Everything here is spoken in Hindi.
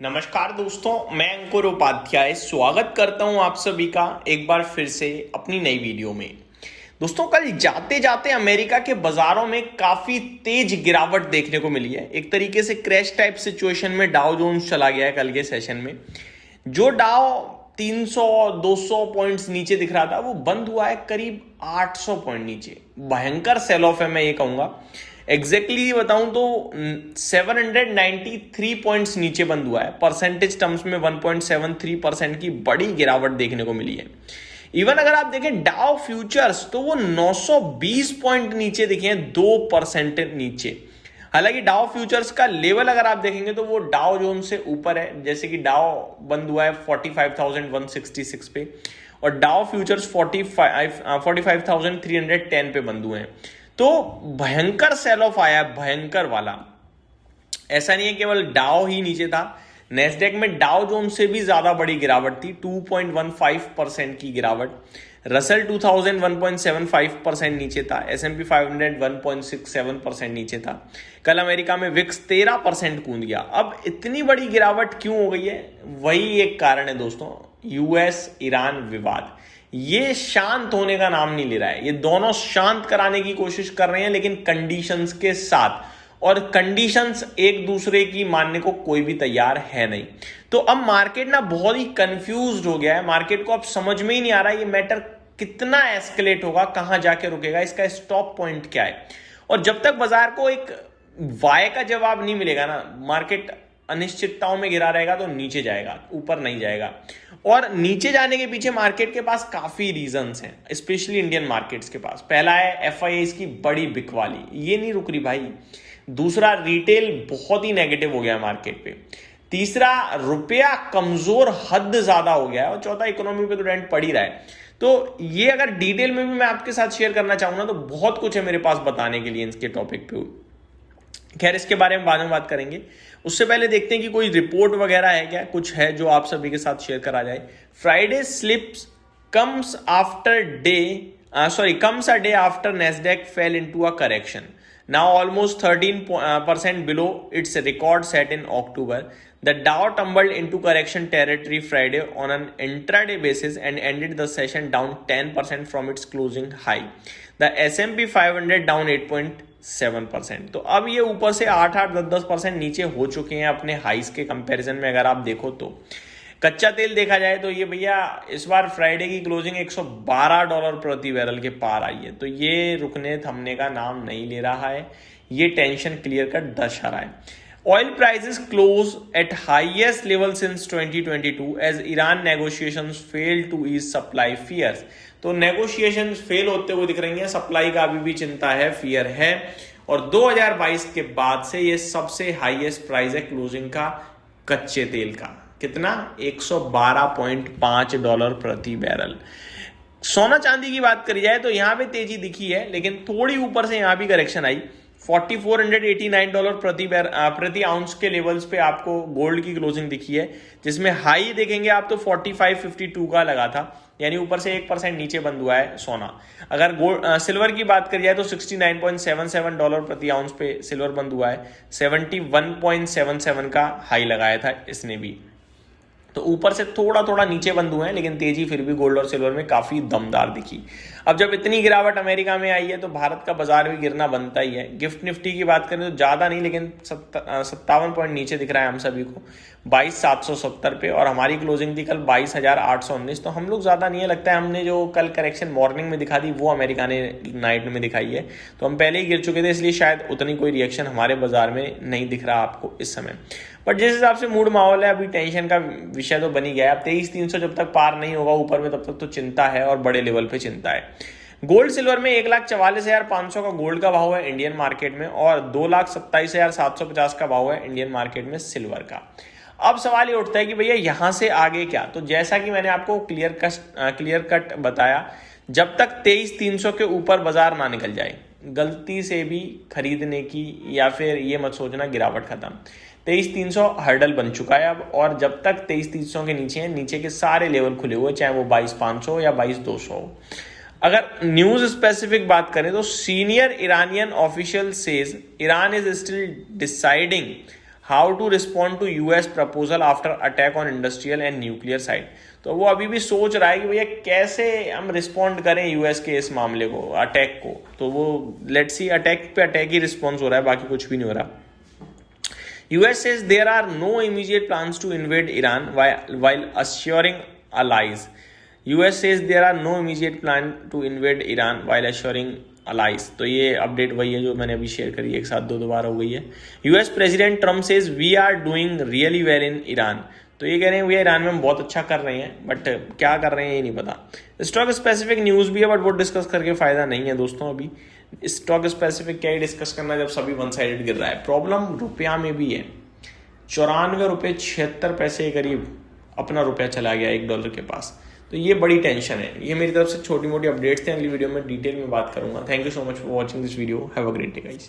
नमस्कार दोस्तों, मैं अंकुर उपाध्याय स्वागत करता हूं आप सभी का एक बार फिर से अपनी नई वीडियो में। दोस्तों, कल जाते जाते अमेरिका के बाजारों में काफी तेज गिरावट देखने को मिली है। एक तरीके से क्रैश टाइप सिचुएशन में डाउ जोन्स चला गया है कल के सेशन में। जो डाउ 300-200 पॉइंट्स नीचे दिख रहा था वो बंद हुआ है करीब 800 पॉइंट नीचे। भयंकर सेल ऑफ है, मैं ये कहूंगा। एग्जैक्टली बताऊं तो 793 पॉइंट्स नीचे बंद हुआ है। परसेंटेज टर्म्स में 1.73% की बड़ी गिरावट देखने को मिली है। इवन अगर आप देखें डाउ फ्यूचर्स तो वो 920 पॉइंट नीचे दिखे हैं, 2% नीचे। हालांकि डाउ फ्यूचर्स का लेवल अगर आप देखेंगे तो वो डाउ जोन से ऊपर है। जैसे कि डाउ बंद हुआ है 45,166 पे और डाउ फ्यूचर्स 45,310 पे बंद हुए हैं। तो भयंकर सेल ऑफ आया, भयंकर वाला। ऐसा नहीं है केवल डाउ ही नीचे था, नेस्डेक में डाउ जोन से भी ज्यादा बड़ी गिरावट थी, 2.15% की गिरावट। रसल 2000 1.75% नीचे था। S&P 500 1.67% नीचे था। कल अमेरिका में विक्स 13% कूद गया। अब इतनी बड़ी गिरावट क्यों हो गई है? वही एक कारण है दोस्तों, यूएस ईरान विवाद। ये शांत होने का नाम नहीं ले रहा है। ये दोनों शांत कराने की कोशिश कर रहे हैं, लेकिन कंडीशंस के साथ, और कंडीशंस एक दूसरे की मानने को कोई भी तैयार है नहीं। तो अब मार्केट ना बहुत ही कंफ्यूज्ड हो गया है। मार्केट को अब समझ में ही नहीं आ रहा है ये मैटर कितना एस्केलेट होगा, कहां जाके रुकेगा, इसका स्टॉप पॉइंट क्या है। और जब तक बाजार को एक वाय का जवाब नहीं मिलेगा ना, मार्केट अनिश्चितताओं में गिरा रहेगा, तो नीचे जाएगा, ऊपर नहीं जाएगा। और नीचे जाने के पीछे मार्केट के पास काफी रीजंस हैं, स्पेशली इंडियन मार्केट्स के पास। पहला है FIIs की बड़ी बिकवाली, ये नहीं रुक रही भाई। दूसरा, रिटेल बहुत ही नेगेटिव हो गया मार्केट पे। तीसरा, रुपया कमजोर हद ज्यादा हो गया है। और चौथा, इकोनॉमी पे तो डेंट पड़ ही रहा है। तो ये अगर डिटेल में भी मैं आपके साथ शेयर करना चाहूंगा तो बहुत कुछ है मेरे पास बताने के लिए इसके टॉपिक पे। खैर, इसके बारे में बाद में बात करेंगे। उससे पहले देखते हैं कि कोई रिपोर्ट वगैरह है क्या, कुछ है जो आप सभी के साथ शेयर करा जाए। Friday slips comes a day after Nasdaq fell into a correction. Now almost 13% below its record set in October. The Dow tumbled into correction territory Friday on an intraday basis and ended the session down 10% from its closing high. The S&P 500 down 8.7%. तो अब ये ऊपर से 8-10% नीचे हो चुके हैं अपने हाइस के कंपैरिजन में। अगर आप देखो तो कच्चा तेल देखा जाए तो ये भैया इस बार फ्राइडे की क्लोजिंग $112 प्रति बैरल के पार आई है। तो ये रुकने थमने का नाम नहीं ले रहा है। ये टेंशन क्लियर कट दर्शा रहा है। Oil prices close at highest level since 2022 as Iran negotiations fail to ease supply fears. तो नेगोशिएशंस फेल होते हुए दिख रही हैं, सप्लाई का अभी भी चिंता है, फियर है। और 2022 के बाद से ये सबसे हाईएस्ट प्राइस है क्लोजिंग का कच्चे तेल का। कितना? $112.5 प्रति बैरल। सोना चांदी की बात करी जाए तो यहां पे तेजी दिखी है, लेकिन थोड़ी ऊपर से यहां भी करेक्शन आई। $4,489 प्रति आउंस के लेवल्स पे आपको गोल्ड की क्लोजिंग दिखी है, जिसमें हाई देखेंगे आप तो 4552 का लगा था, यानी ऊपर से 1% नीचे बंद हुआ है सोना। अगर सिल्वर की बात करी जाए तो $69.77 प्रति आउंस पे सिल्वर बंद हुआ है। 71.77 का हाई लगाया था इसने भी। तो ऊपर से थोड़ा थोड़ा नीचे बंद हुए हैं, लेकिन तेजी फिर भी गोल्ड और सिल्वर में काफी दमदार दिखी। अब जब इतनी गिरावट अमेरिका में आई है तो भारत का बाजार भी गिरना बनता ही है। गिफ्ट निफ्टी की बात करें तो ज्यादा नहीं, लेकिन 57 पॉइंट नीचे दिख रहा है हम सभी को 22,770 पे, और हमारी क्लोजिंग थी कल 22,819। तो हम लोग ज्यादा नहीं है, लगता है हमने जो कल करेक्शन मॉर्निंग में दिखा दी वो अमेरिका ने नाइट में दिखाई है। तो हम पहले ही गिर चुके थे, इसलिए शायद उतनी कोई रिएक्शन हमारे बाजार में नहीं दिख रहा आपको इस समय। बट जिस हिसाब से मूड माहौल है, अभी टेंशन का विषय तो बनी गया है। अब 23,300 जब तक पार नहीं होगा ऊपर में, तब तक तो चिंता है, और बड़े लेवल पे चिंता है। गोल्ड सिल्वर में 1,44,500 का गोल्ड का भाव है इंडियन मार्केट में, और 2,27,750 का भाव है इंडियन मार्केट में सिल्वर का। अब सवाल ये उठता है कि भैया यहां से आगे क्या? तो जैसा कि मैंने आपको क्लियर कट बताया, जब तक 23,300 के ऊपर बाजार ना निकल जाए गलती से भी खरीदने की, या फिर ये मत सोचना गिरावट खत्म। 23,300 हर्डल बन चुका है अब, और जब तक 23,300 के नीचे है, नीचे के सारे लेवल खुले हुए, चाहे वो 22,500 या 22,200 हो। अगर न्यूज स्पेसिफिक बात करें तो senior Iranian official says Iran is still deciding how to respond to US proposal after attack on industrial and nuclear site. तो वो अभी भी सोच रहा है कि भैया कैसे हम रिस्पॉन्ड करें यूएस के इस मामले को, अटैक को। तो वो लेट्स सी, अटैक पे अटैक ही रिस्पॉन्स हो रहा है, बाकी कुछ भी नहीं हो रहा। US says there are no immediate plans to invade Iran while assuring allies. US says there are no immediate plan to invade Iran while assuring allies. तो ये अपडेट वही है जो मैंने अभी शेयर करी, एक साथ दो बार हो गई है। US president Trump says we are doing really well in Iran. तो ये कह रहे हैं भैया ईरान में हम बहुत अच्छा कर रहे हैं, बट क्या कर रहे हैं ये नहीं पता। स्टॉक स्पेसिफिक न्यूज़ भी है, बट वो डिस्कस करके फायदा नहीं है दोस्तों। अभी स्टॉक स्पेसिफिक क्या ही डिस्कस करना जब सभी वन साइडेड गिर रहा है। प्रॉब्लम रुपया में भी है, 94 रुपये 76 पैसे करीब अपना रुपया चला गया $1 के पास। तो ये बड़ी टेंशन है। ये मेरी तरफ से छोटी मोटी अपडेट्स थे, अगली वीडियो में डिटेल में बात करूंगा। Thank you so much for watching this video. Have a great day guys.